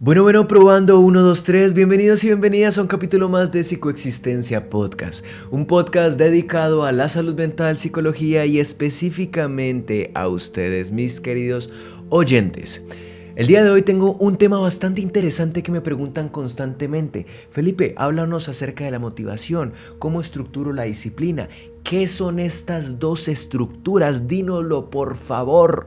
Bueno, probando 1, 2, 3. Bienvenidos y bienvenidas a un capítulo más de Psicoexistencia Podcast. Un podcast dedicado a la salud mental, psicología y específicamente a ustedes, mis queridos oyentes. El día de hoy tengo un tema bastante interesante que me preguntan constantemente. Felipe, háblanos acerca de la motivación, cómo estructuro la disciplina, qué son estas dos estructuras, dínoslo por favor.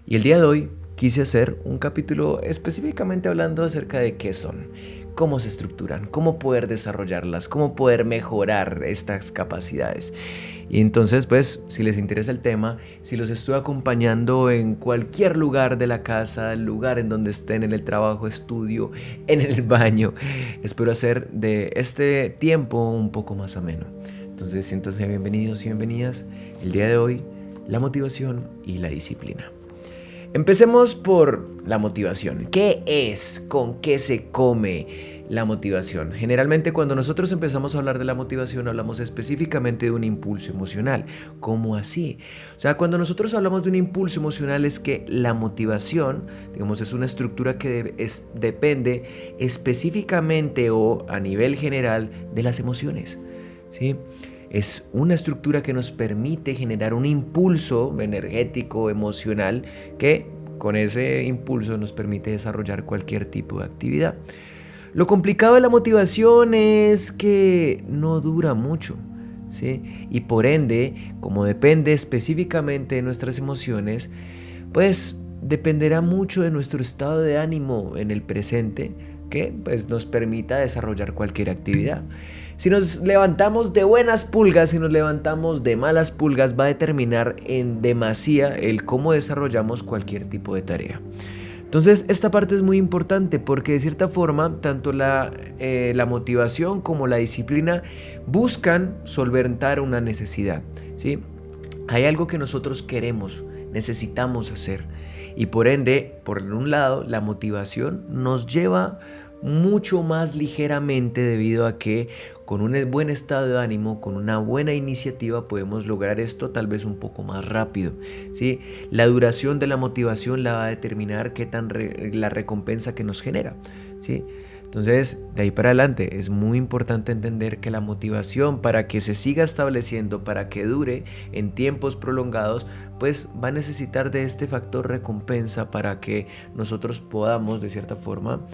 Y el día de hoy quise hacer un capítulo específicamente hablando acerca de qué son, cómo se estructuran, cómo poder desarrollarlas, cómo poder mejorar estas capacidades. Y entonces, pues, si les interesa el tema, si los estoy acompañando en cualquier lugar de la casa, el lugar en donde estén, en el trabajo, estudio, en el baño, espero hacer de este tiempo un poco más ameno. Entonces, siéntanse bienvenidos y bienvenidas. El día de hoy, la motivación y la disciplina. Empecemos por la motivación. ¿Qué es? ¿Con qué se come la motivación? Generalmente cuando nosotros empezamos a hablar de la motivación hablamos específicamente de un impulso emocional. ¿Cómo así? O sea, cuando nosotros hablamos de un impulso emocional es que la motivación, digamos, es una estructura que depende específicamente o a nivel general de las emociones, ¿sí? Es una estructura que nos permite generar un impulso energético, emocional, que con ese impulso nos permite desarrollar cualquier tipo de actividad. Lo complicado de la motivación es que no dura mucho, ¿sí? Y por ende, como depende específicamente de nuestras emociones, pues dependerá mucho de nuestro estado de ánimo en el presente, que pues, nos permita desarrollar cualquier actividad. Si nos levantamos de buenas pulgas, si nos levantamos de malas pulgas, va a determinar en demasía el cómo desarrollamos cualquier tipo de tarea. Entonces, esta parte es muy importante porque de cierta forma, tanto la motivación como la disciplina buscan solventar una necesidad, ¿sí? Hay algo que nosotros queremos, necesitamos hacer y por ende, por un lado, la motivación nos lleva mucho más ligeramente debido a que con un buen estado de ánimo, con una buena iniciativa podemos lograr esto tal vez un poco más rápido, ¿sí? La duración de la motivación la va a determinar qué tan la recompensa que nos genera, ¿sí? Entonces, de ahí para adelante es muy importante entender que la motivación para que se siga estableciendo, para que dure en tiempos prolongados, pues va a necesitar de este factor recompensa para que nosotros podamos de cierta forma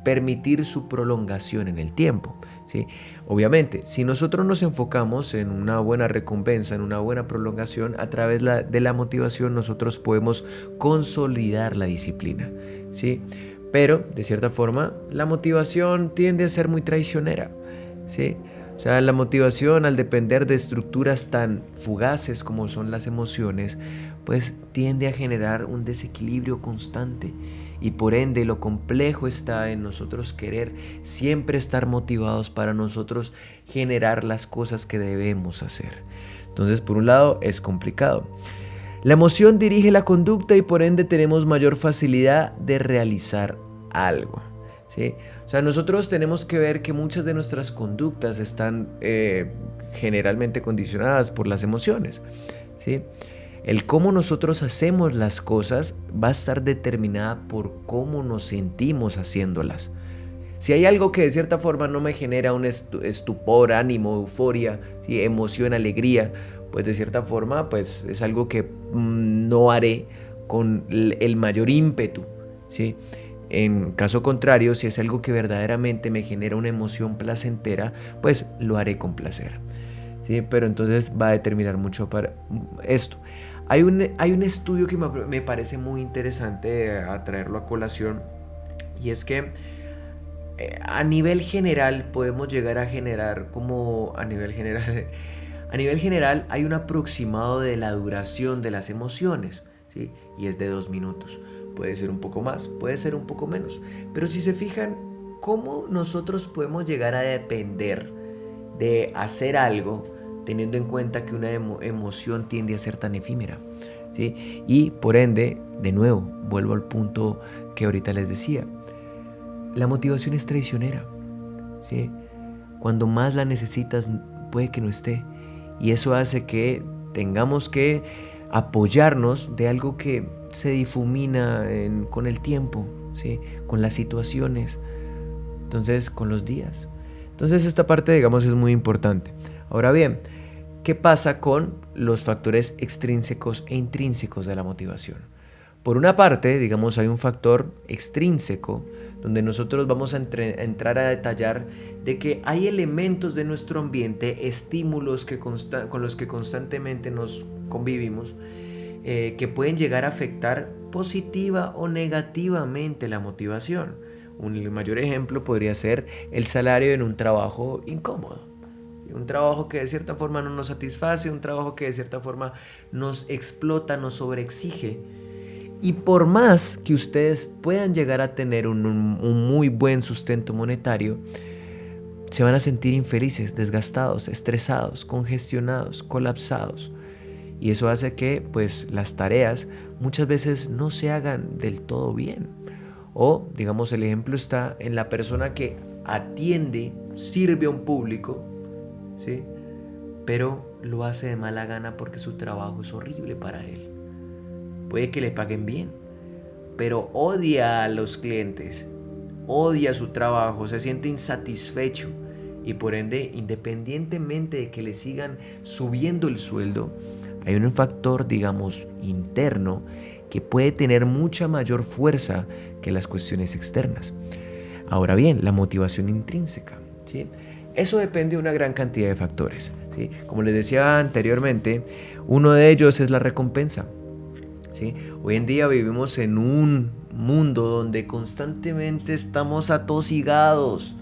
permitir su prolongación en el tiempo, ¿sí? Obviamente, si nosotros nos enfocamos en una buena recompensa, en una buena prolongación, a través de la motivación nosotros podemos consolidar la disciplina, ¿sí? Pero, de cierta forma, la motivación tiende a ser muy traicionera, ¿sí? O sea, la motivación, al depender de estructuras tan fugaces como son las emociones, pues tiende a generar un desequilibrio constante y por ende lo complejo está en nosotros querer siempre estar motivados para nosotros generar las cosas que debemos hacer. Entonces, por un lado, es complicado. La emoción dirige la conducta y por ende tenemos mayor facilidad de realizar algo, ¿sí? O sea, nosotros tenemos que ver que muchas de nuestras conductas están generalmente condicionadas por las emociones, ¿sí? El cómo nosotros hacemos las cosas va a estar determinada por cómo nos sentimos haciéndolas. Si hay algo que de cierta forma no me genera un estupor, ánimo, euforia, ¿sí? Emoción, alegría, pues de cierta forma pues es algo que no haré con el mayor ímpetu, ¿sí? En caso contrario, si es algo que verdaderamente me genera una emoción placentera, pues lo haré con placer, ¿sí? Pero entonces va a determinar mucho para esto. Hay un estudio que me parece muy interesante a traerlo a colación y es que a nivel general podemos llegar a generar como a nivel general hay un aproximado de la duración de las emociones, ¿sí? Y es de 2 minutos. Puede ser un poco más, puede ser un poco menos. Pero si se fijan, ¿cómo nosotros podemos llegar a depender de hacer algo teniendo en cuenta que una emoción tiende a ser tan efímera, ¿sí? Y por ende, de nuevo, vuelvo al punto que ahorita les decía. La motivación es traicionera, ¿sí? Cuando más la necesitas, puede que no esté. Y eso hace que tengamos que apoyarnos de algo que se difumina con el tiempo, ¿sí? Con las situaciones, entonces con los días. Entonces esta parte, digamos, es muy importante. Ahora bien, ¿qué pasa con los factores extrínsecos e intrínsecos de la motivación? Por una parte, digamos, hay un factor extrínseco donde nosotros vamos a entrar a detallar de que hay elementos de nuestro ambiente, estímulos con los que constantemente nos convivimos, que pueden llegar a afectar positiva o negativamente la motivación. Un mayor ejemplo podría ser el salario en un trabajo incómodo. Un trabajo que de cierta forma no nos satisface, un trabajo que de cierta forma nos explota, nos sobreexige. Y por más que ustedes puedan llegar a tener un muy buen sustento monetario, se van a sentir infelices, desgastados, estresados, congestionados, colapsados. Y eso hace que pues las tareas muchas veces no se hagan del todo bien. O digamos, el ejemplo está en la persona que atiende, sirve a un público, ¿sí? Pero lo hace de mala gana porque su trabajo es horrible para él. Puede que le paguen bien, pero odia a los clientes, odia su trabajo, se siente insatisfecho y por ende, independientemente de que le sigan subiendo el sueldo, hay un factor, digamos, interno que puede tener mucha mayor fuerza que las cuestiones externas. Ahora bien, la motivación intrínseca, ¿sí? Eso depende de una gran cantidad de factores, ¿sí? Como les decía anteriormente, uno de ellos es la recompensa, ¿sí? Hoy en día vivimos en un mundo donde constantemente estamos atosigados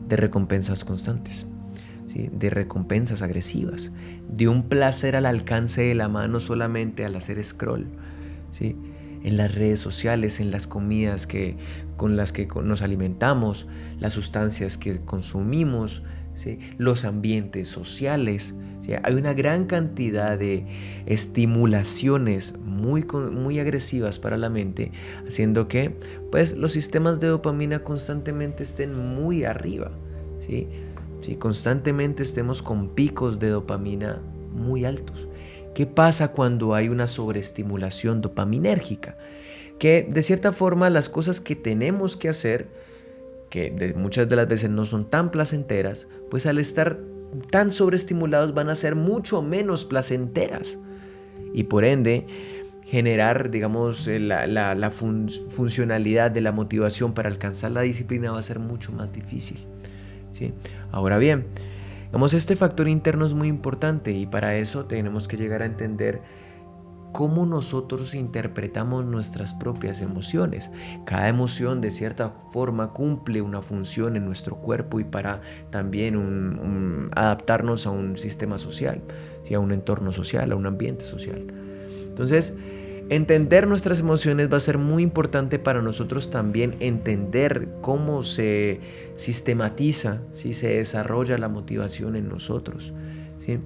de recompensas constantes, ¿sí? De recompensas agresivas, de un placer al alcance de la mano solamente al hacer scroll, ¿sí? En las redes sociales, en las comidas con las que nos alimentamos, las sustancias que consumimos, ¿sí? Los ambientes sociales, ¿sí? Hay una gran cantidad de estimulaciones muy agresivas para la mente, haciendo que pues, los sistemas de dopamina constantemente estén muy arriba, ¿sí? ¿Sí? Constantemente estemos con picos de dopamina muy altos. ¿Qué pasa cuando hay una sobreestimulación dopaminérgica? Que de cierta forma las cosas que tenemos que hacer, que muchas de las veces no son tan placenteras, pues al estar tan sobreestimulados van a ser mucho menos placenteras y por ende generar, digamos, la funcionalidad de la motivación para alcanzar la disciplina va a ser mucho más difícil, ¿sí? Ahora bien, digamos, este factor interno es muy importante y para eso tenemos que llegar a entender cómo nosotros interpretamos nuestras propias emociones. Cada emoción de cierta forma cumple una función en nuestro cuerpo y para también adaptarnos a un sistema social, ¿sí? A un entorno social, a un ambiente social. Entonces, entender nuestras emociones va a ser muy importante para nosotros también entender cómo se sistematiza, ¿sí? Se desarrolla la motivación en nosotros, ¿sí?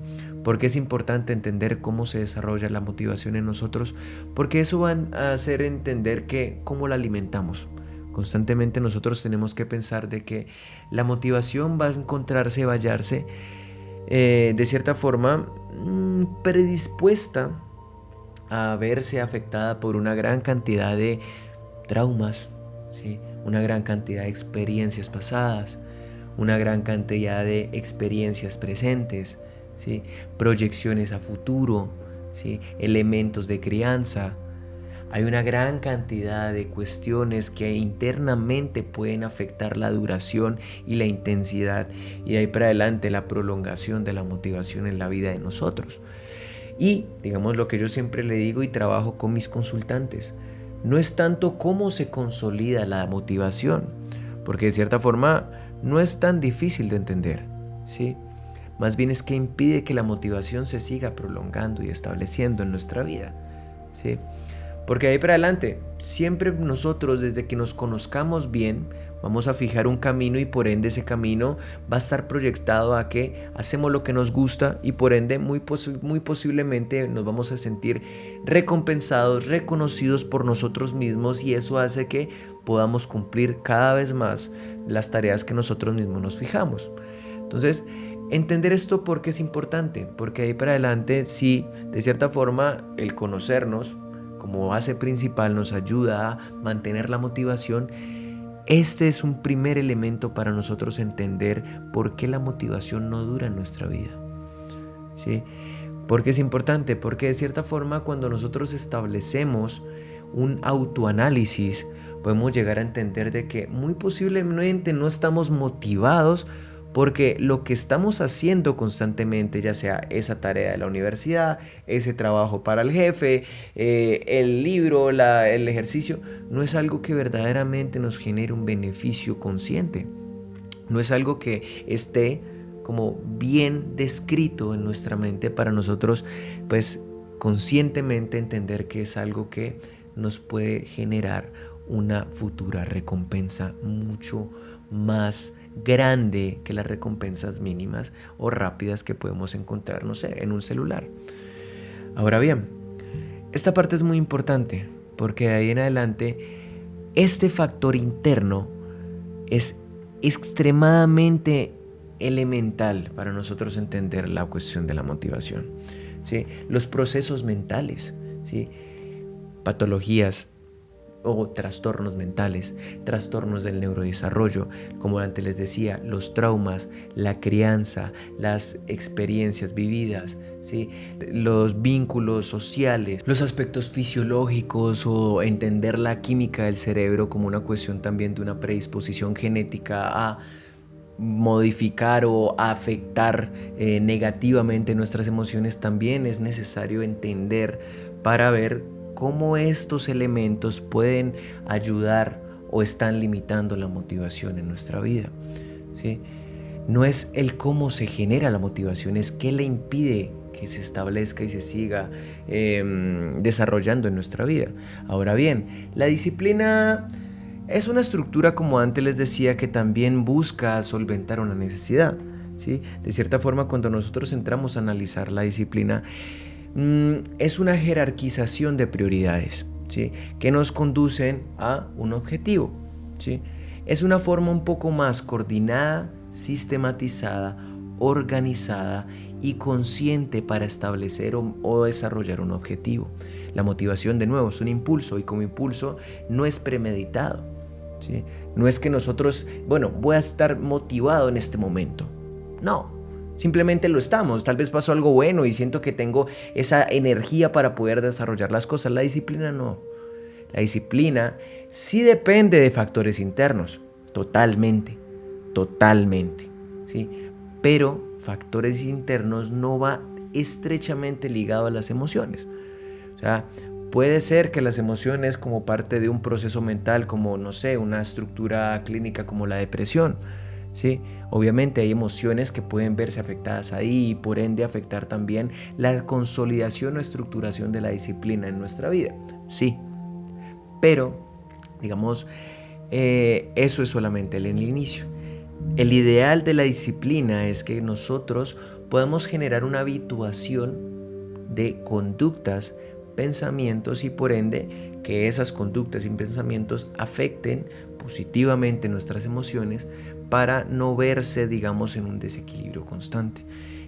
Porque es importante entender cómo se desarrolla la motivación en nosotros, porque eso va a hacer entender cómo la alimentamos. Constantemente nosotros tenemos que pensar de que la motivación va a encontrarse, va a hallarse de cierta forma predispuesta a verse afectada por una gran cantidad de traumas, ¿sí? Una gran cantidad de experiencias pasadas, una gran cantidad de experiencias presentes, ¿sí? Proyecciones a futuro, ¿sí? Elementos de crianza. Hay una gran cantidad de cuestiones que internamente pueden afectar la duración y la intensidad y de ahí para adelante la prolongación de la motivación en la vida de nosotros. Y digamos lo que yo siempre le digo y trabajo con mis consultantes, no es tanto cómo se consolida la motivación, porque de cierta forma no es tan difícil de entender, ¿sí? Más bien es que impide que la motivación se siga prolongando y estableciendo en nuestra vida, ¿sí? Porque de ahí para adelante, siempre nosotros desde que nos conozcamos bien, vamos a fijar un camino y por ende ese camino va a estar proyectado a que hacemos lo que nos gusta y por ende muy posiblemente nos vamos a sentir recompensados, reconocidos por nosotros mismos y eso hace que podamos cumplir cada vez más las tareas que nosotros mismos nos fijamos. Entonces, entender esto porque es importante, porque ahí para adelante sí, de cierta forma, el conocernos como base principal nos ayuda a mantener la motivación, este es un primer elemento para nosotros entender por qué la motivación no dura en nuestra vida. ¿Sí? Porque es importante, porque de cierta forma cuando nosotros establecemos un autoanálisis, podemos llegar a entender de que muy posiblemente no estamos motivados porque lo que estamos haciendo constantemente, ya sea esa tarea de la universidad, ese trabajo para el jefe, el libro, el ejercicio, no es algo que verdaderamente nos genere un beneficio consciente. No es algo que esté como bien descrito en nuestra mente para nosotros, pues conscientemente entender que es algo que nos puede generar una futura recompensa mucho más grande que las recompensas mínimas o rápidas que podemos encontrar, no sé, en un celular. Ahora bien, esta parte es muy importante porque de ahí en adelante este factor interno es extremadamente elemental para nosotros entender la cuestión de la motivación, ¿sí? Los procesos mentales, ¿sí? Patologías o trastornos mentales, trastornos del neurodesarrollo, como antes les decía, los traumas, la crianza, las experiencias vividas, ¿sí? Los vínculos sociales, los aspectos fisiológicos o entender la química del cerebro como una cuestión también de una predisposición genética a modificar o afectar negativamente nuestras emociones, también es necesario entender para ver cómo estos elementos pueden ayudar o están limitando la motivación en nuestra vida, ¿sí? No es el cómo se genera la motivación, es qué le impide que se establezca y se siga desarrollando en nuestra vida. Ahora bien, la disciplina es una estructura, como antes les decía, que también busca solventar una necesidad, ¿sí? De cierta forma, cuando nosotros entramos a analizar la disciplina, es una jerarquización de prioridades, ¿sí? Que nos conducen a un objetivo, ¿sí? Es una forma un poco más coordinada, sistematizada, organizada y consciente para establecer o desarrollar un objetivo. La motivación, de nuevo, es un impulso y como impulso no es premeditado, ¿sí? No es que nosotros, voy a estar motivado en este momento. No. Simplemente lo estamos, tal vez pasó algo bueno y siento que tengo esa energía para poder desarrollar las cosas. La disciplina no. La disciplina sí depende de factores internos, totalmente, ¿sí? Pero factores internos no va estrechamente ligado a las emociones. O sea, puede ser que las emociones como parte de un proceso mental, como no sé, una estructura clínica como la depresión, ¿sí? Obviamente hay emociones que pueden verse afectadas ahí y por ende afectar también la consolidación o estructuración de la disciplina en nuestra vida. Sí, pero digamos, eso es solamente el inicio. El ideal de la disciplina es que nosotros podamos generar una habituación de conductas, pensamientos y por ende que esas conductas y pensamientos afecten positivamente nuestras emociones para no verse, digamos, en un desequilibrio constante.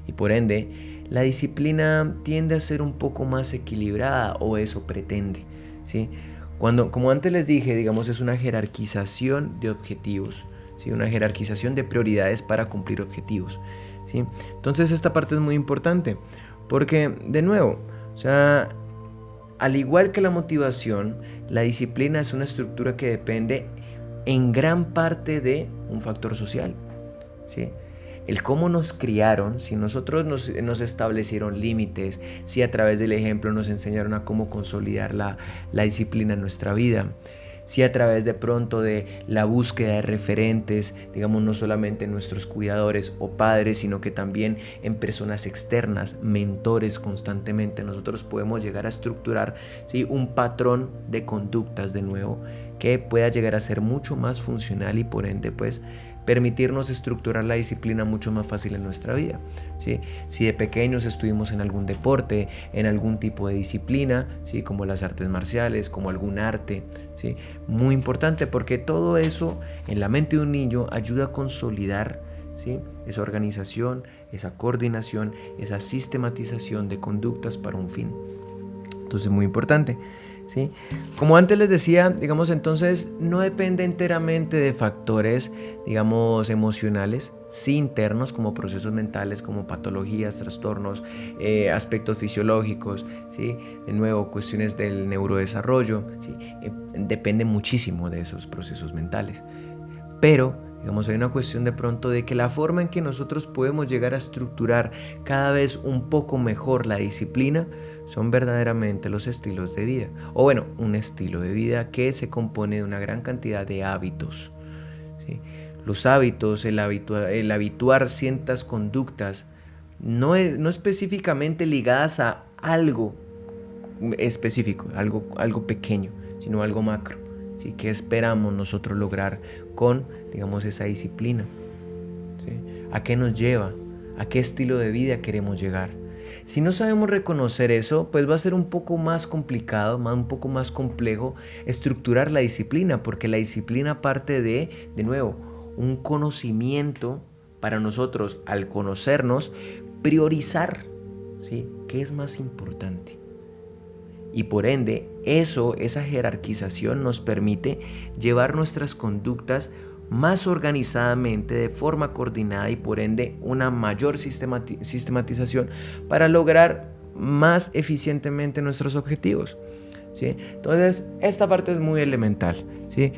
Y por ende, la disciplina tiende a ser un poco más equilibrada, o eso pretende, ¿sí? Como antes les dije, digamos, es una jerarquización de objetivos, ¿sí? Una jerarquización de prioridades para cumplir objetivos, ¿sí? Entonces esta parte es muy importante porque, de nuevo, o sea, al igual que la motivación, la disciplina es una estructura que depende en gran parte de un factor social, ¿sí? El cómo nos criaron, si nosotros nos establecieron límites, si a través del ejemplo nos enseñaron a cómo consolidar la disciplina en nuestra vida, si a través de pronto de la búsqueda de referentes, digamos, no solamente en nuestros cuidadores o padres, sino que también en personas externas, mentores constantemente, nosotros podemos llegar a estructurar, ¿sí?, un patrón de conductas de nuevo que pueda llegar a ser mucho más funcional y por ende pues permitirnos estructurar la disciplina mucho más fácil en nuestra vida, ¿sí? Si de pequeños estuvimos en algún deporte, en algún tipo de disciplina, ¿sí?, como las artes marciales, como algún arte, ¿sí?, muy importante porque todo eso en la mente de un niño ayuda a consolidar, ¿sí?, esa organización, esa coordinación, esa sistematización de conductas para un fin. Entonces, muy importante. ¿sí? Como antes les decía, digamos, entonces no depende enteramente de factores, digamos, emocionales, sí internos, como procesos mentales, como patologías, trastornos, aspectos fisiológicos, ¿sí? De nuevo, cuestiones del neurodesarrollo, ¿sí? Depende muchísimo de esos procesos mentales. Pero, digamos, hay una cuestión de pronto de que la forma en que nosotros podemos llegar a estructurar cada vez un poco mejor la disciplina son verdaderamente los estilos de vida. O bueno, un estilo de vida que se compone de una gran cantidad de hábitos, ¿sí? Los hábitos, el habituar ciertas conductas, no específicamente ligadas a algo específico, algo pequeño, sino algo macro. ¿Sí? ¿Qué esperamos nosotros lograr con, digamos, esa disciplina? ¿Sí? ¿A qué nos lleva? ¿A qué estilo de vida queremos llegar? Si no sabemos reconocer eso, pues va a ser un poco más complicado, un poco más complejo estructurar la disciplina, porque la disciplina parte de nuevo, un conocimiento para nosotros, al conocernos, priorizar, ¿sí? ¿Qué es más importante? Y por ende, esa jerarquización nos permite llevar nuestras conductas más organizadamente, de forma coordinada y por ende una mayor sistematización para lograr más eficientemente nuestros objetivos, ¿sí? Entonces, esta parte es muy elemental, ¿sí?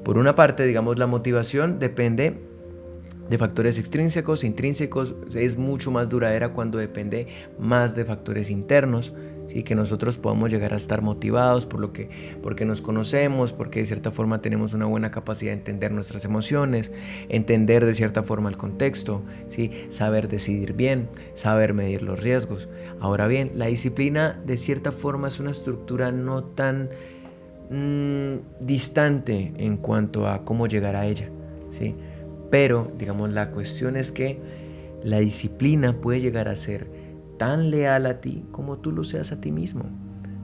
Por una parte, digamos, la motivación depende de factores extrínsecos, intrínsecos, es mucho más duradera cuando depende más de factores internos, ¿sí? Que nosotros podamos llegar a estar motivados porque nos conocemos, porque de cierta forma tenemos una buena capacidad de entender nuestras emociones, entender de cierta forma el contexto, ¿sí? Saber decidir bien, saber medir los riesgos. Ahora bien, la disciplina de cierta forma es una estructura no tan distante en cuanto a cómo llegar a ella, ¿sí? Pero, digamos, la cuestión es que la disciplina puede llegar a ser tan leal a ti como tú lo seas a ti mismo,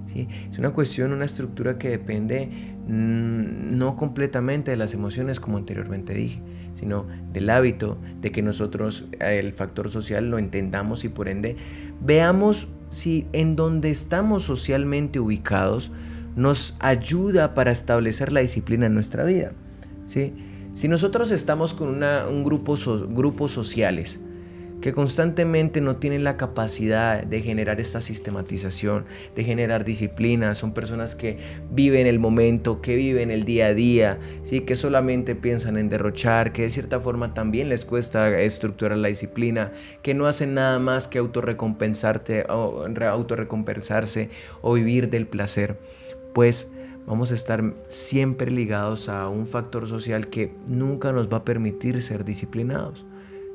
¿sí? Es una cuestión, una estructura que depende no completamente de las emociones, como anteriormente dije, sino del hábito, de que nosotros el factor social lo entendamos y por ende veamos si en donde estamos socialmente ubicados nos ayuda para establecer la disciplina en nuestra vida, ¿sí? Si nosotros estamos con grupos sociales que constantemente no tienen la capacidad de generar esta sistematización, de generar disciplina, son personas que viven el momento, que viven el día a día, ¿sí? Que solamente piensan en derrochar, que de cierta forma también les cuesta estructurar la disciplina, que no hacen nada más que autorrecompensarse o vivir del placer, pues vamos a estar siempre ligados a un factor social que nunca nos va a permitir ser disciplinados,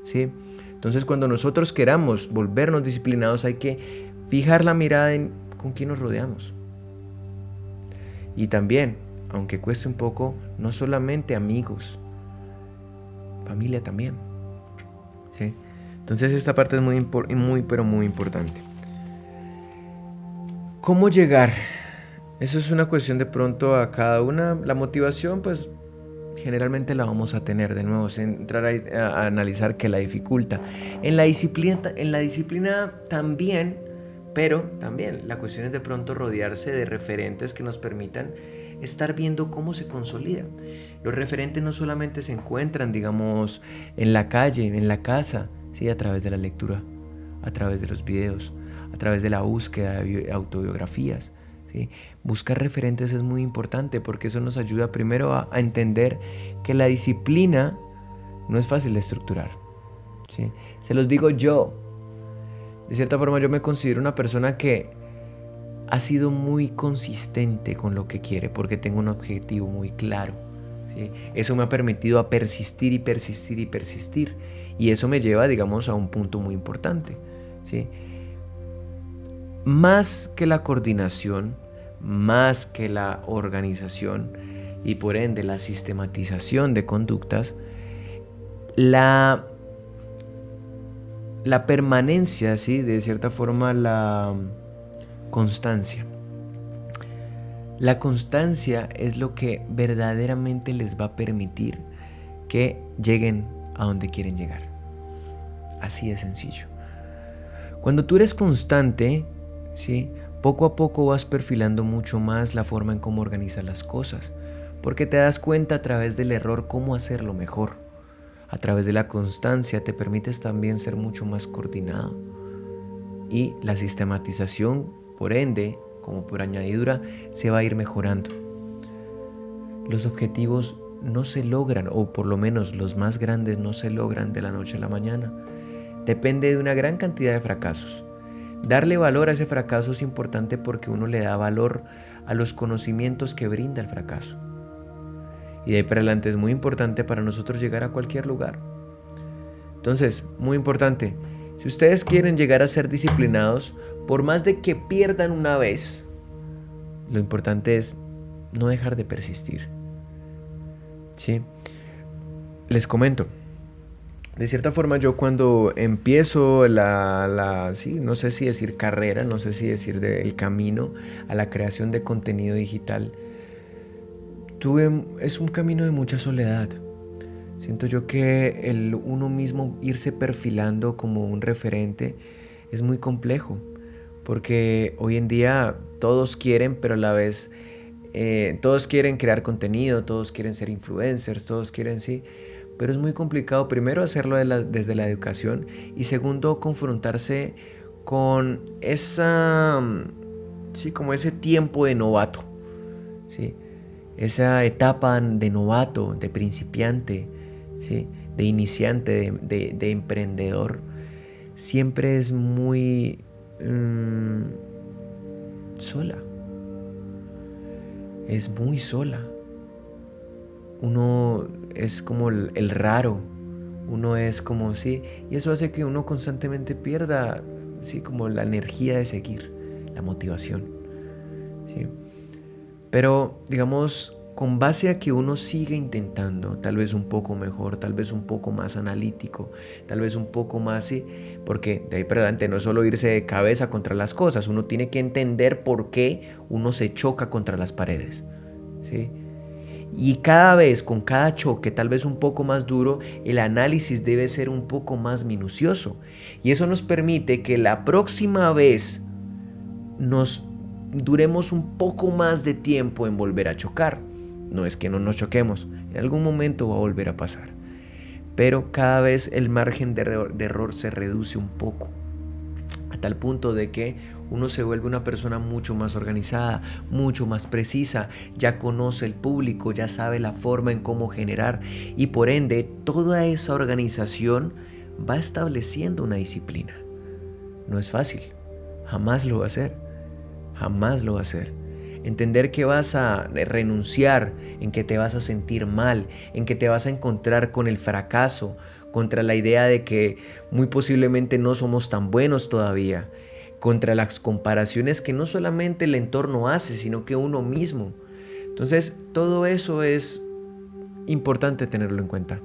¿sí? Entonces, cuando nosotros queramos volvernos disciplinados, hay que fijar la mirada en con quién nos rodeamos. Y también, aunque cueste un poco, no solamente amigos, familia también, ¿sí? Entonces, esta parte es muy importante. ¿Cómo llegar? Eso es una cuestión de pronto a cada una. La motivación, pues generalmente la vamos a tener. De nuevo, sin entrar a analizar qué la dificulta. En la disciplina también, pero también la cuestión es de pronto rodearse de referentes que nos permitan estar viendo cómo se consolida. Los referentes no solamente se encuentran, digamos, en la calle, en la casa, ¿sí? A través de la lectura, a través de los videos, a través de la búsqueda de autobiografías, ¿sí? Buscar referentes es muy importante porque eso nos ayuda primero a entender que la disciplina no es fácil de estructurar, ¿sí? Se los digo yo, de cierta forma yo me considero una persona que ha sido muy consistente con lo que quiere porque tengo un objetivo muy claro, ¿sí? Eso me ha permitido a persistir y persistir y persistir y eso me lleva, digamos, a un punto muy importante, ¿sí? Más que la coordinación, más que la organización y por ende la sistematización de conductas, la permanencia, ¿sí? De cierta forma la constancia. La constancia es lo que verdaderamente les va a permitir que lleguen a donde quieren llegar. Así de sencillo. Cuando tú eres constante, ¿sí? poco a poco vas perfilando mucho más la forma en cómo organizas las cosas, porque te das cuenta a través del error cómo hacerlo mejor. A través de la constancia te permites también ser mucho más coordinado. Y la sistematización, por ende, como por añadidura, se va a ir mejorando. Los objetivos no se logran, o por lo menos los más grandes no se logran de la noche a la mañana. Depende de una gran cantidad de fracasos. Darle valor a ese fracaso es importante porque uno le da valor a los conocimientos que brinda el fracaso. Y de ahí para adelante es muy importante para nosotros llegar a cualquier lugar. Entonces, muy importante, si ustedes quieren llegar a ser disciplinados, por más de que pierdan una vez, lo importante es no dejar de persistir. ¿Sí? Les comento. De cierta forma yo cuando empiezo sí, no sé si decir carrera, no sé si decir el camino a la creación de contenido digital, es un camino de mucha soledad. Siento yo que el uno mismo irse perfilando como un referente es muy complejo, porque hoy en día todos quieren, pero a la vez todos quieren crear contenido, todos quieren ser influencers, todos quieren sí, pero es muy complicado primero hacerlo desde la educación y segundo confrontarse con como ese tiempo de novato, ¿sí? Esa etapa de novato, de principiante, ¿sí? De iniciante, de emprendedor, siempre es muy sola. Es muy sola. Uno es como el raro, uno es como sí, y eso hace que uno constantemente pierda, sí, como la energía de seguir, la motivación, sí. Pero digamos, con base a que uno sigue intentando, tal vez un poco mejor, tal vez un poco más analítico, tal vez un poco más, sí, porque de ahí para adelante no es solo irse de cabeza contra las cosas, uno tiene que entender por qué uno se choca contra las paredes, ¿sí? Y cada vez, con cada choque, tal vez un poco más duro, el análisis debe ser un poco más minucioso. Y eso nos permite que la próxima vez nos duremos un poco más de tiempo en volver a chocar. No es que no nos choquemos, en algún momento va a volver a pasar. Pero cada vez el margen de error se reduce un poco, a tal punto de que uno se vuelve una persona mucho más organizada, mucho más precisa, ya conoce el público, ya sabe la forma en cómo generar y por ende toda esa organización va estableciendo una disciplina. No es fácil, jamás lo va a hacer, jamás lo va a hacer. Entender que vas a renunciar, en que te vas a sentir mal, en que te vas a encontrar con el fracaso, contra la idea de que muy posiblemente no somos tan buenos todavía, contra las comparaciones que no solamente el entorno hace, sino que uno mismo. Entonces, todo eso es importante tenerlo en cuenta,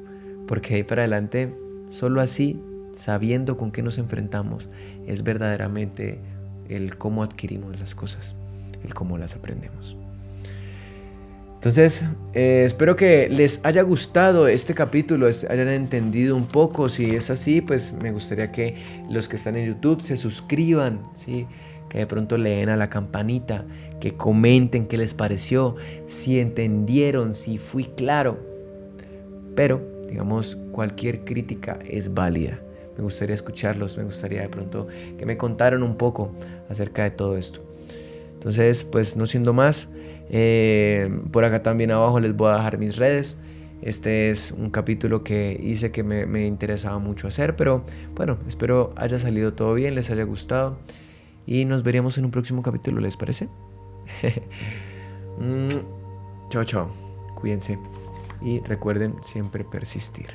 porque ahí para adelante, solo así, sabiendo con qué nos enfrentamos, es verdaderamente el cómo adquirimos las cosas, el cómo las aprendemos. Entonces, espero que les haya gustado este capítulo, hayan entendido un poco. Si es así, pues me gustaría que los que están en YouTube se suscriban, ¿sí? Que de pronto le den a la campanita, que comenten qué les pareció, si entendieron, si fui claro. Pero, digamos, cualquier crítica es válida. Me gustaría escucharlos, me gustaría de pronto que me contaran un poco acerca de todo esto. Entonces, pues no siendo más, por acá también abajo les voy a dejar mis redes. Este es un capítulo que hice que me interesaba mucho hacer, pero bueno, espero haya salido todo bien, les haya gustado y nos veríamos en un próximo capítulo, ¿les parece? Chao, chao, cuídense y recuerden siempre persistir.